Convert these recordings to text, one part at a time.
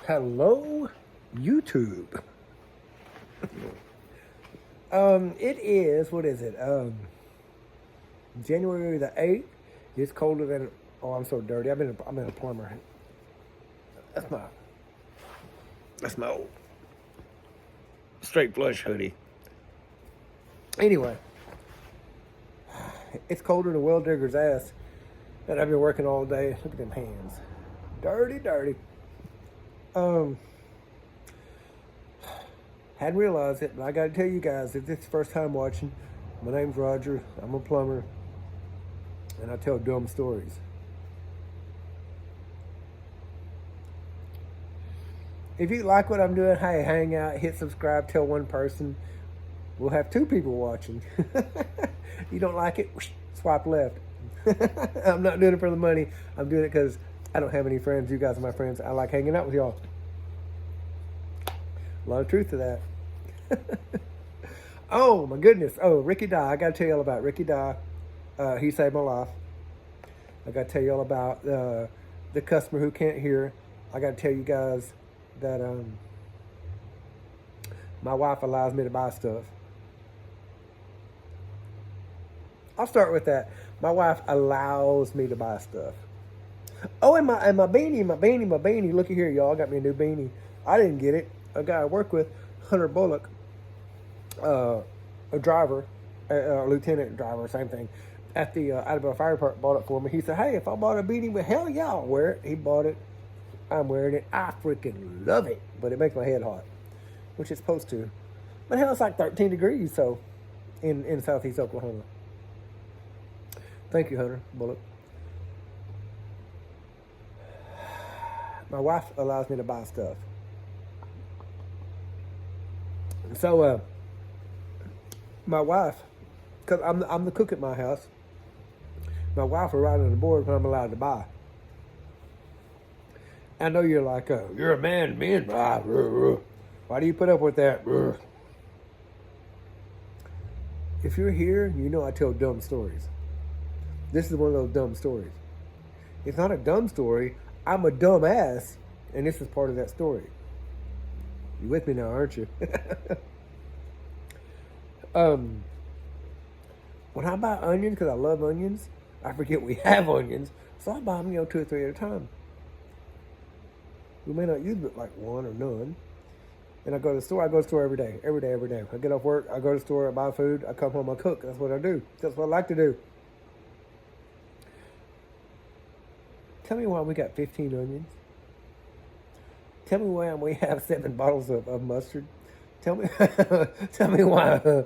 Hello, YouTube. It is, what is it? January the 8th. It's colder than, oh, I'm so dirty. I'm in a plumber. That's my, that's my old straight flush hoodie. Anyway, it's colder than a well digger's ass. And I've been working all day. Look at them hands. Dirty, dirty. Hadn't realized it, but I got to tell you guys, if this is the first time watching, my name's Roger. I'm a plumber, and I tell dumb stories. If you like what I'm doing, hey, hang out, hit subscribe, tell one person. We'll have 2 people watching. You don't like it? Swipe left. I'm not doing it for the money. I'm doing it because I don't have any friends. You guys are my friends. I like hanging out with y'all. A lot of truth to that. Oh, my goodness. Oh, Rickey Dye. I got to tell you all about Rickey Dye. He saved my life. I got to tell you all about the customer who can't hear. I got to tell you guys that my wife allows me to buy stuff. I'll start with that. My wife allows me to buy stuff. Oh, and my beanie. Looky here, y'all. I got me a new beanie. I didn't get it. A guy I work with, Hunter Bullock, a driver, a lieutenant driver, same thing, at the Alabama Fire Department, bought it for me. He said, hey, if I bought a beanie, well, hell yeah, I'll wear it. He bought it. I'm wearing it. I freaking love it. But it makes my head hot, which it's supposed to. But hell, it's like 13 degrees, so, in southeast Oklahoma. Thank you, Hunter Bullock. My wife allows me to buy stuff. So, my wife, because I'm the cook at my house, my wife will write on the board when I'm allowed to buy. I know you're like, you're a man, men. Why do you put up with that? If you're here, you know I tell dumb stories. This is one of those dumb stories. It's not a dumb story. I'm a dumb ass, and this is part of that story. You with me now, aren't you? When I buy onions, because I love onions, I forget we have onions, so I buy them, 2 or 3 at a time. We may not use but like 1 or none. And I go to the store. I go to the store every day. I get off work, I go to the store, I buy food, I come home, I cook. That's what I do. That's what I like to do. Tell me why we got 15 onions. Tell me why we have 7 bottles of mustard. Tell me, tell me why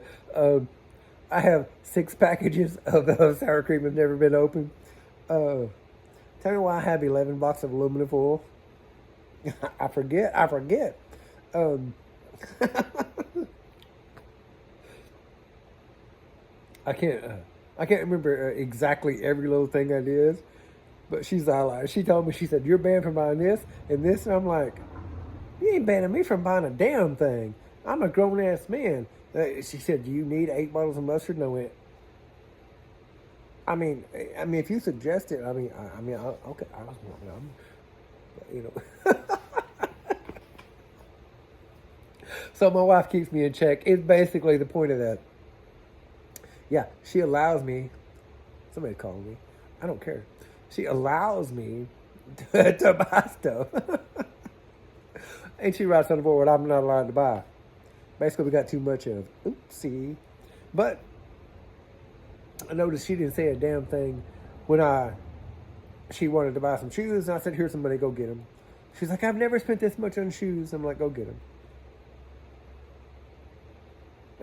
I have 6 packages of sour cream that's never been opened. Tell me why I have 11 boxes of aluminum foil. I forget. I can't remember exactly every little thing that is. But she told me, she said, you're banned from buying this and this. And I'm like, you ain't banning me from buying a damn thing. I'm a grown-ass man. She said, do you need 8 bottles of mustard? And I went, I mean, if you suggest it, okay, So my wife keeps me in check. It's basically the point of that. Yeah, she allows me. Somebody called me. I don't care. She allows me to buy stuff. And she writes on the board, I'm not allowed to buy. Basically, we got too much of. Oopsie. But I noticed she didn't say a damn thing when she wanted to buy some shoes. And I said, here's some money, go get them. She's like, I've never spent this much on shoes. I'm like, go get them.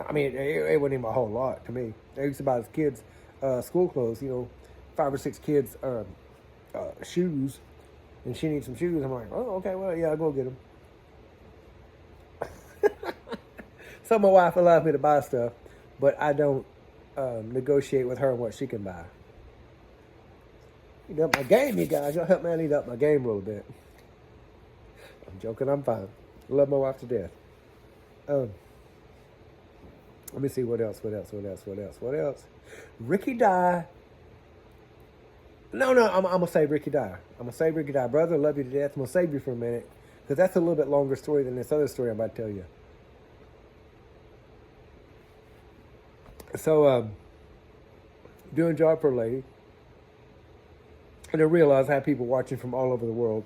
I mean, it wasn't even a whole lot to me. I used to buy his kids school clothes, 5 or 6 kids shoes, and she needs some shoes. I'm like, oh, okay, well, yeah, I'll go get them. So my wife allows me to buy stuff, but I don't negotiate with her on what she can buy. Need up my game, you guys. Y'all help me. I need up my game a little bit. I'm joking. I'm fine. I love my wife to death. Let me see what else. Rickey Dye. No, I'm going to save Rickey Dye. Brother, I love you to death. I'm going to save you for a minute. because that's a little bit longer story than this other story I'm about to tell you. So, doing a job for a lady, and I realized I have people watching from all over the world,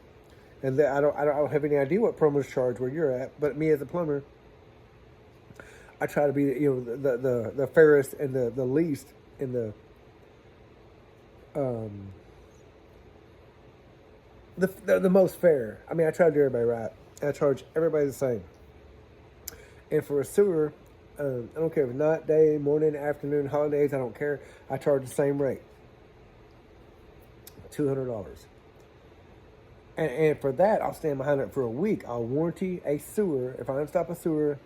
and I don't have any idea what plumbers charge where you're at. But me as a plumber, I try to be, the fairest and the least in the most fair. I mean, I try to do everybody right. I charge everybody the same. And for a sewer, I don't care if it's night, day, morning, afternoon, holidays, I don't care. I charge the same rate. $200. And for that, I'll stand behind it for a week. I'll warranty a sewer. If I install a sewer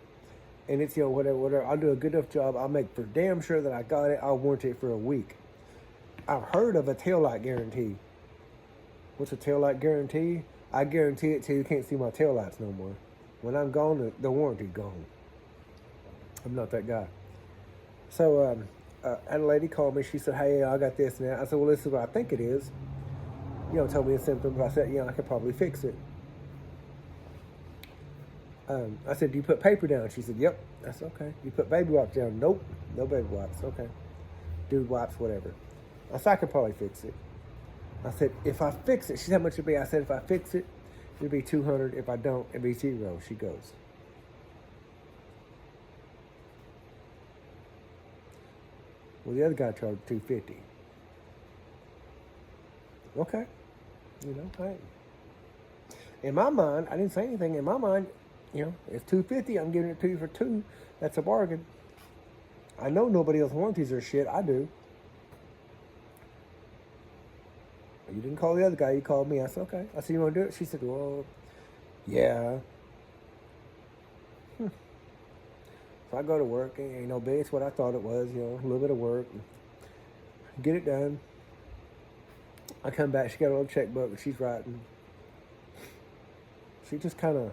and it's, whatever, I'll do a good enough job. I'll make for damn sure that I got it. I'll warranty it for a week. I've heard of a taillight guarantee. What's a taillight guarantee? I guarantee it till you can't see my taillights no more. When I'm gone, the warranty's gone. I'm not that guy. So, had a lady call me. She said, hey, I got this and that. I said, well, this is what I think it is. Told me the symptoms. I said, I could probably fix it. I said, do you put paper down? She said, yep. I said, okay. You put baby wipes down? Nope. No baby wipes. Okay. Dude wipes, whatever. I said, I could probably fix it. I said, if I fix it, she said, how much it'd be? I said, if I fix it, it'd be $200. If I don't, it'd be $0. She goes. Well, the other guy charged $250. Okay. Hey. In my mind, I didn't say anything. In my mind, it's $250. I'm giving it to you for $2. That's a bargain. I know nobody else warranties their shit. I do. You didn't call the other guy. You called me. I said, okay. I said, you want to do it? She said, well, yeah. So I go to work. Ain't no big. It's what I thought it was. A little bit of work. Get it done. I come back. She got a little checkbook and she's writing. She just kind of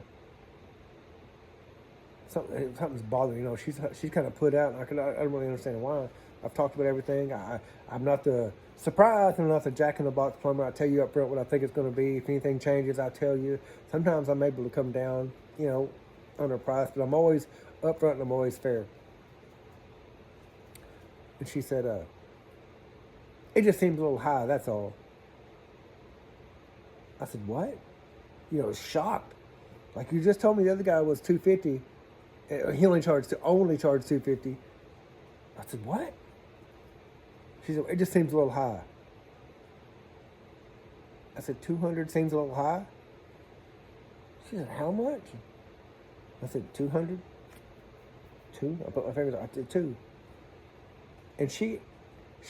something's bothering. She's kind of put out. And I don't really understand why. I've talked about everything. I'm not the surprise. I'm not the jack in the box plumber. I tell you up front what I think it's going to be. If anything changes, I tell you. Sometimes I'm able to come down, on a price, but I'm always up front and I'm always fair. And she said, it just seems a little high. That's all. I said, what? Shocked. Like, you just told me the other guy was $250. He only charged $250. I said, what? She said, it just seems a little high. I said, 200 seems a little high? She said, how much? I said, 200? 2? I put my fingers on. I said, 2. And she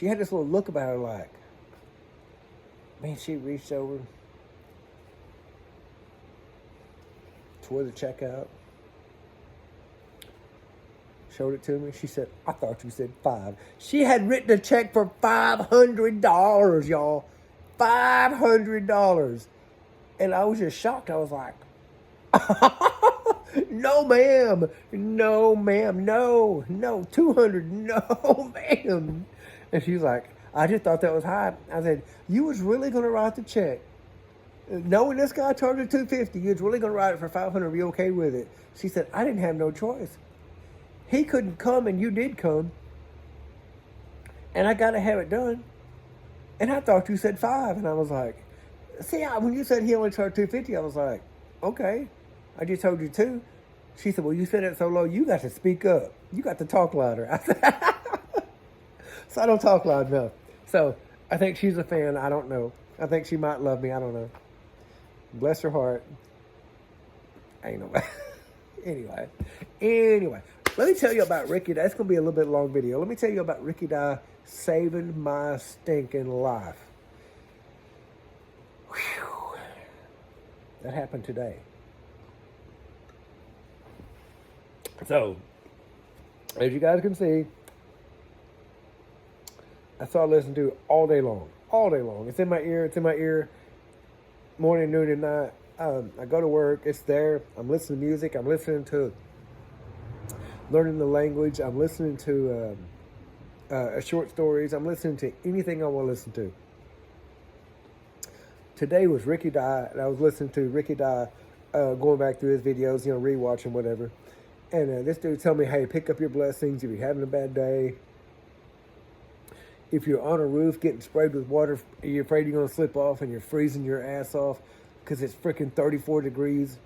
had this little look about her like, man, she reached over, tore the check out, showed it to me. She said, I thought you said 5. She had written a check for $500, y'all. $500. And I was just shocked. I was like, no, ma'am. No, ma'am. No, 200. No, ma'am. And she's like, I just thought that was high. I said, you was really going to write the check? Knowing this guy charged $250, you was really going to write it for $500. Be okay with it? She said, I didn't have no choice. He couldn't come and you did come. And I got to have it done. And I thought you said 5. And I was like, see, when you said he only charged $250, I was like, okay. I just told you 2. She said, well, you said it so low, you got to speak up. You got to talk louder. I said, so I don't talk loud enough. So I think she's a fan. I don't know. I think she might love me. I don't know. Bless her heart. Ain't no. Anyway. Let me tell you about Rickey Dye. It's going to be a little bit long video. Let me tell you about Rickey Dye saving my stinking life. Whew. That happened today. So, as you guys can see, that's all I listen to all day long. All day long. It's in my ear. Morning, noon, and night. I go to work. It's there. I'm listening to music. I'm listening to learning the language. I'm listening to short stories. I'm listening to anything I want to listen to. Today was Rickey Dye, and I was listening to Rickey Dye going back through his videos, rewatching whatever. And this dude told me, hey, pick up your blessings if you're having a bad day. If you're on a roof getting sprayed with water, you're afraid you're going to slip off and you're freezing your ass off because it's freaking 34 degrees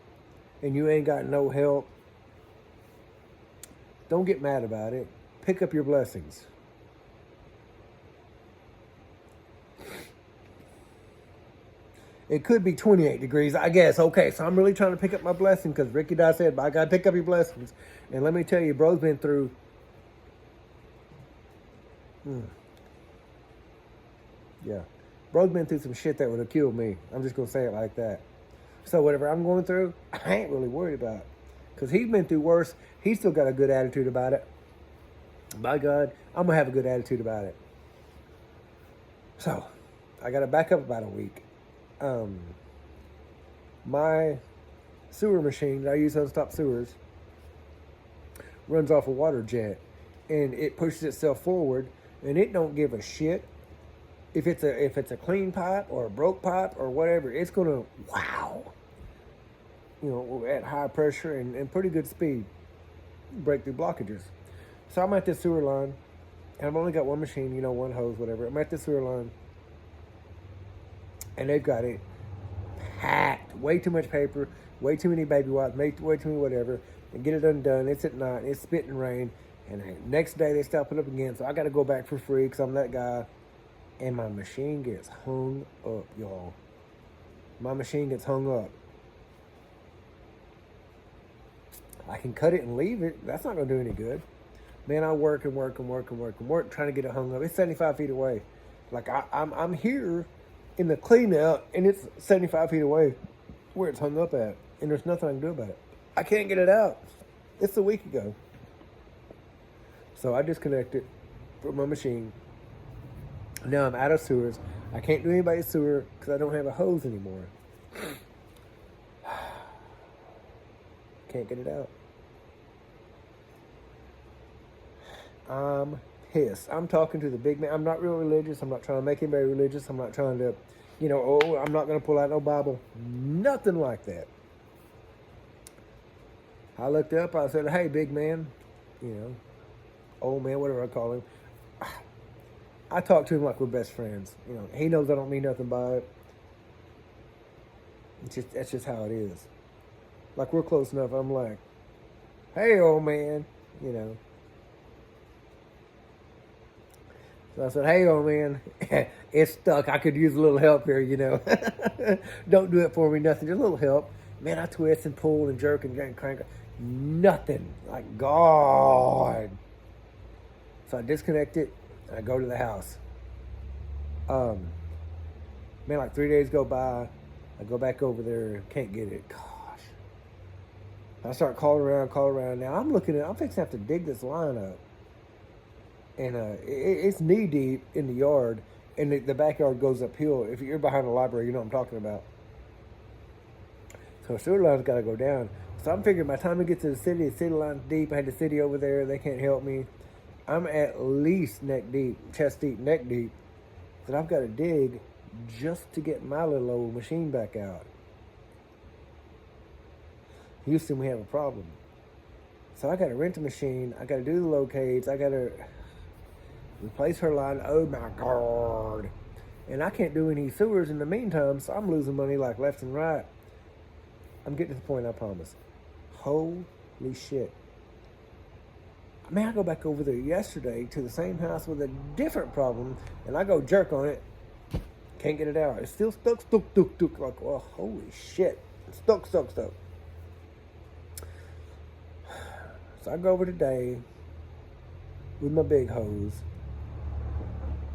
and you ain't got no help. Don't get mad about it. Pick up your blessings. It could be 28 degrees, I guess. Okay, so I'm really trying to pick up my blessing because Rickey Dye said, I got to pick up your blessings. And let me tell you, bro's been through... Yeah. Bro's been through some shit that would have killed me. I'm just going to say it like that. So whatever I'm going through, I ain't really worried about. Because he's been through worse. He's still got a good attitude about it. By God, I'm going to have a good attitude about it. So, I got to back up about a week. My sewer machine that I use to unstop sewers runs off a water jet. And it pushes itself forward. And it don't give a shit if it's a clean pipe or a broke pipe or whatever. It's going to, wow, at high pressure and pretty good speed, break through blockages. So I'm at this sewer line, and I've only got one machine, one hose, whatever. I'm at the sewer line, and they've got it packed. Way too much paper, way too many baby wipes, way too many whatever. And get it undone. It's at night. It's spitting rain. And the next day they stop it up again. So I got to go back for free because I'm that guy. And my machine gets hung up, y'all. My machine gets hung up. I can cut it and leave it. That's not going to do any good. Man, I work and work trying to get it hung up. It's 75 feet away. Like, I'm here in the clean out, and it's 75 feet away where it's hung up at. And there's nothing I can do about it. I can't get it out. It's a week ago. So I disconnected from my machine. Now I'm out of sewers. I can't do anybody's sewer because I don't have a hose anymore. Can't get it out. I'm pissed. I'm talking to the big man. I'm not real religious. I'm not trying to make anybody religious. I'm not trying to, I'm not going to pull out no Bible. Nothing like that. I looked up. I said, hey, big man. Old man, whatever I call him. I talk to him like we're best friends. He knows I don't mean nothing by it. That's just how it is. Like, we're close enough. I'm like, hey, old man, So I said, hey, old man, it's stuck. I could use a little help here, Don't do it for me, nothing. Just a little help. Man, I twist and pull and jerk and crank. Nothing. Like, God. So I disconnect it. I go to the house. Man, like 3 days go by. I go back over there. Can't get it. Gosh. I start calling around. Now I'm fixing to have to dig this line up. And it's knee deep in the yard. And the backyard goes uphill. If you're behind the library, you know what I'm talking about. So sewer line's got to go down. So I'm figuring by the time I get to the city line's deep. I had the city over there. They can't help me. I'm at least neck deep, chest deep, neck deep, that I've got to dig just to get my little old machine back out. Houston, we have a problem. So I got to rent a machine. I got to do the locates. I got to replace her line. Oh my God. And I can't do any sewers in the meantime, so I'm losing money like left and right. I'm getting to the point, I promise. Holy shit. Man, I go back over there yesterday to the same house with a different problem, and I go jerk on it. Can't get it out. It's still stuck. Like, oh, holy shit. It's stuck. So I go over today with my big hose.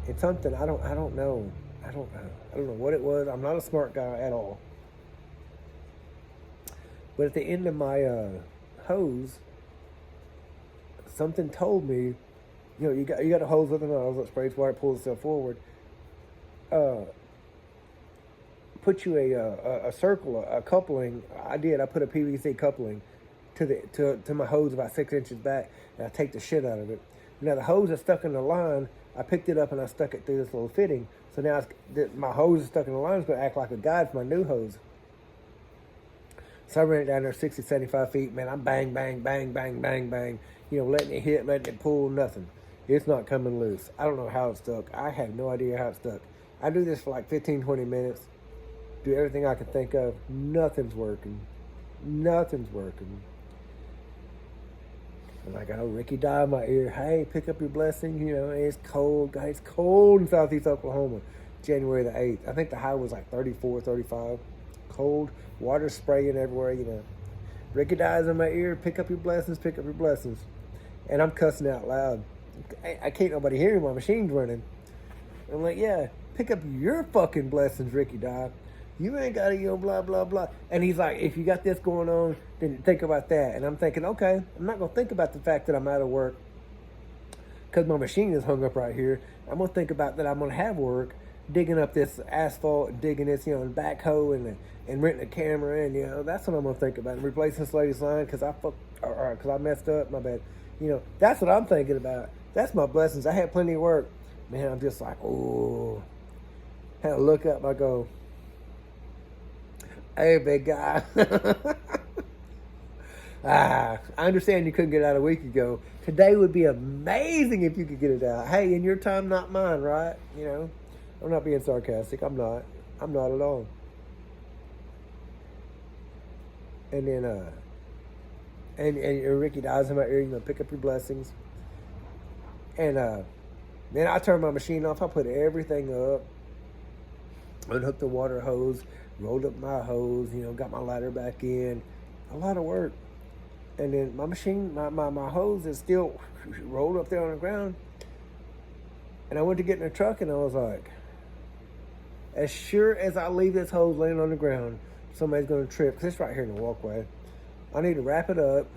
It's something I don't know. I don't know what it was. I'm not a smart guy at all. But at the end of my hose, something told me, you got a hose with a nozzle that sprays water, pulls itself forward. Put you a circle, a coupling. I did. I put a PVC coupling to my hose about 6 inches back, and I take the shit out of it. Now the hose is stuck in the line. I picked it up and I stuck it through this little fitting. So now my hose is stuck in the line. It's going to act like a guide for my new hose. So I ran it down there 60, 75 feet. Man, I'm bang, bang, bang, bang, bang, bang. You know, letting it hit, letting it pull, nothing. It's not coming loose. I don't know how it stuck. I have no idea how it stuck. I do this for like 15, 20 minutes. Do everything I can think of. Nothing's working. Nothing's working. And I got Rickey Dye in my ear. Hey, pick up your blessing. You know, it's cold. Guys, it's cold in southeast Oklahoma. January the 8th. I think the high was like 34, 35. Cold. Water spraying everywhere, you know. Rickey Dye's in my ear. Pick up your blessings. Pick up your blessings. And I'm cussing out loud. I can't nobody hear me. My machine's running. I'm like, yeah, pick up your fucking blessings, Rickey Dye. You ain't got to, you know, blah, blah, blah. And he's like, if you got this going on, then think about that. And I'm thinking, okay, I'm not going to think about the fact that I'm out of work because my machine is hung up right here. I'm going to think about that I'm going to have work digging up this asphalt, digging this, you know, and backhoe and renting a camera. And, you know, that's what I'm going to think about. And replacing this lady's line because I messed up. My bad. You know, that's what I'm thinking about. That's my blessings. I had plenty of work. Man, I'm just like, oh. Had to look up. I go, hey, big guy. I understand you couldn't get it out a week ago. Today would be amazing if you could get it out. Hey, in your time, not mine, right? You know, I'm not being sarcastic. I'm not. I'm not at all. And then, and Rickey Dye's in my ear. You know, pick up your blessings. And then I turned my machine off. I put everything up. Unhooked the water hose. Rolled up my hose. You know, got my ladder back in. A lot of work. And then my machine, my hose is still rolled up there on the ground. And I went to get in the truck and I was like, as sure as I leave this hose laying on the ground, somebody's going to trip. Because it's right here in the walkway. I need to wrap it up.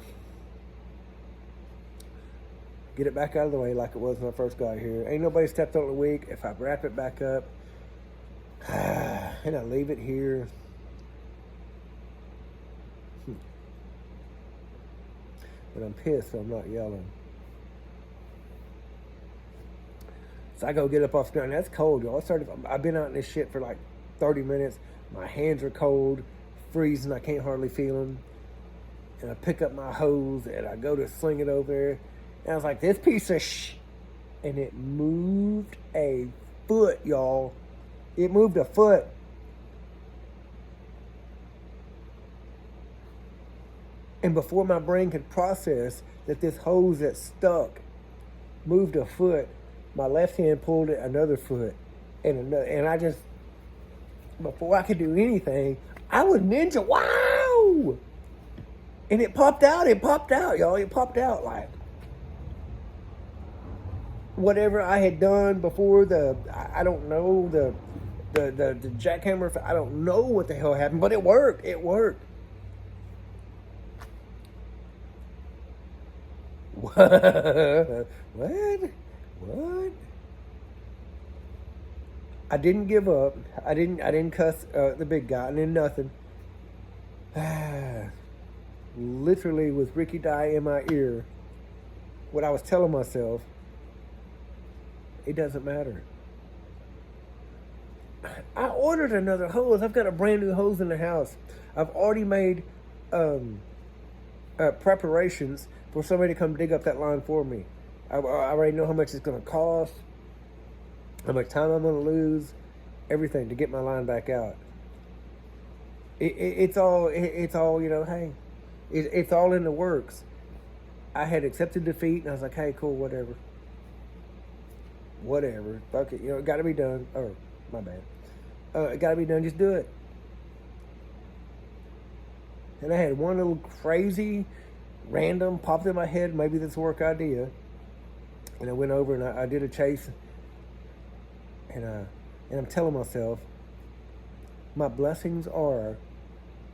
Get it back out of the way like it was when I first got here. Ain't nobody stepped on it a week. If I wrap it back up and I leave it here. But I'm pissed, so I'm not yelling. So I go get up off the ground. That's cold, y'all. I've been out in this shit for like 30 minutes. My hands are cold, freezing. I can't hardly feel them. And I pick up my hose and I go to sling it over there. And I was like, this piece of and it moved a foot, y'all. It moved a foot. And before my brain could process that this hose that stuck moved a foot, my left hand pulled it another foot. And I just, before I could do anything, I was ninja. Wow! And it popped out, y'all. It popped out like whatever I had done before I don't know, the jackhammer, I don't know what the hell happened, but it worked. It worked. What? What? I didn't give up. I didn't cuss the big guy. I did nothing. Literally with Rickey Dye in my ear, what I was telling myself, it doesn't matter. I ordered another hose. I've got a brand new hose in the house. I've already made preparations for somebody to come dig up that line for me. I already know how much it's going to cost, how much time I'm going to lose, everything to get my line back out. It's all, you know, hey, it's all in the works. I had accepted defeat, and I was like, hey, cool, whatever. Fuck it, you know, it got to be done. Oh, my bad. It got to be done, just do it. And I had one little crazy, random, popped in my head, maybe this work idea. And I went over and I did a chase. And I'm telling myself, my blessings are,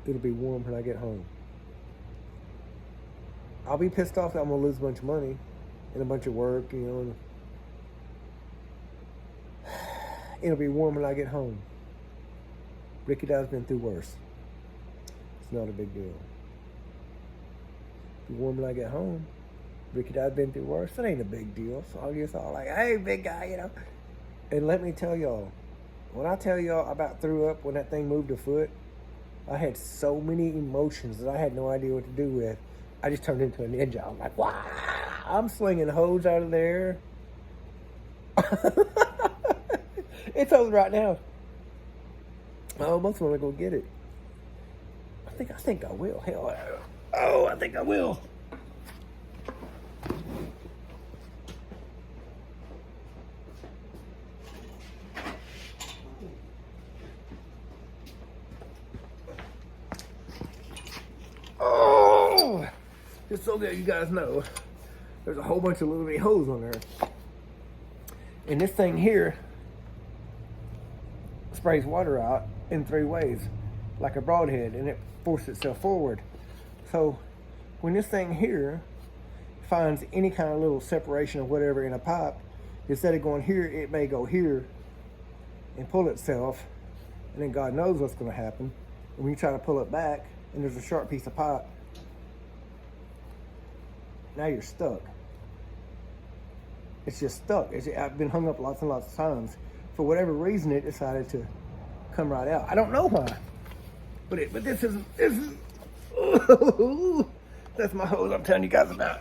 it'll be warm when I get home. I'll be pissed off that I'm going to lose a bunch of money and a bunch of work, you know. It'll be warm when I get home. Rickey Dye's been through worse. It's not a big deal. It'll be warm when I get home. Rickey Dye's been through worse. That ain't a big deal. So I just all like, hey, big guy, you know. And let me tell y'all, when I tell y'all I about threw up when that thing moved a foot, I had so many emotions that I had no idea what to do with. I just turned into a ninja. I'm like, wow, I'm slinging hose out of there. It's hose right now. I almost want to go get it. I think I will. Hell, oh, I think I will. Oh, just so that you guys know, there's a whole bunch of little bitty holes on there. And this thing here sprays water out in 3 ways, like a broadhead, and it forces itself forward. So when this thing here finds any kind of little separation or whatever in a pipe, instead of going here, it may go here and pull itself, and then God knows what's going to happen. And when you try to pull it back, and there's a sharp piece of pipe, now you're stuck. It's just stuck. I've been hung up lots and lots of times. For whatever reason, it decided to come right out. I don't know why, but this is that's my hose I'm telling you guys about.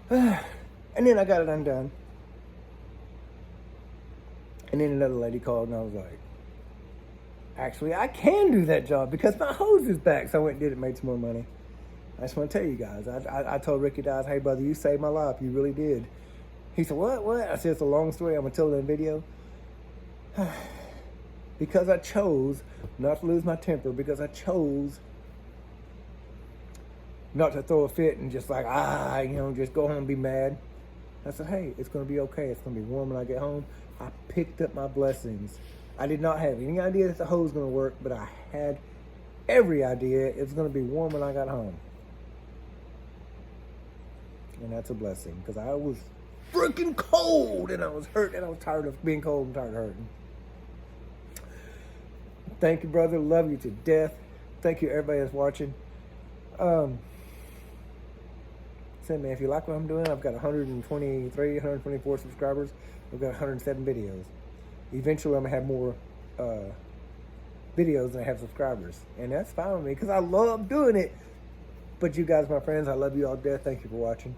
And then I got it undone. And then another lady called, and I was like, actually, I can do that job because my hose is back. So I went and did it, made some more money. I just want to tell you guys, I told Rickey Dye, hey, brother, you saved my life. You really did. He said, what? I said, it's a long story. I'm going to tell it in a video. Because I chose not to lose my temper, because I chose not to throw a fit and just like, just go home and be mad. I said, hey, it's going to be okay. It's going to be warm when I get home. I picked up my blessings. I did not have any idea that the hose was going to work, but I had every idea it was going to be warm when I got home. And that's a blessing, because I was freaking cold, and I was hurt, and I was tired of being cold and tired of hurting. Thank you, brother. Love you to death. Thank you, everybody that's watching. Send me if you like what I'm doing. I've got 124 subscribers. I've got 107 videos. Eventually, I'm gonna have more videos than I have subscribers, and that's fine with me because I love doing it. But you guys, my friends, I love you all to death. Thank you for watching.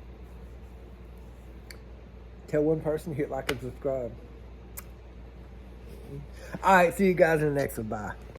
Tell one person, hit like and subscribe. All right, see you guys in the next one. Bye.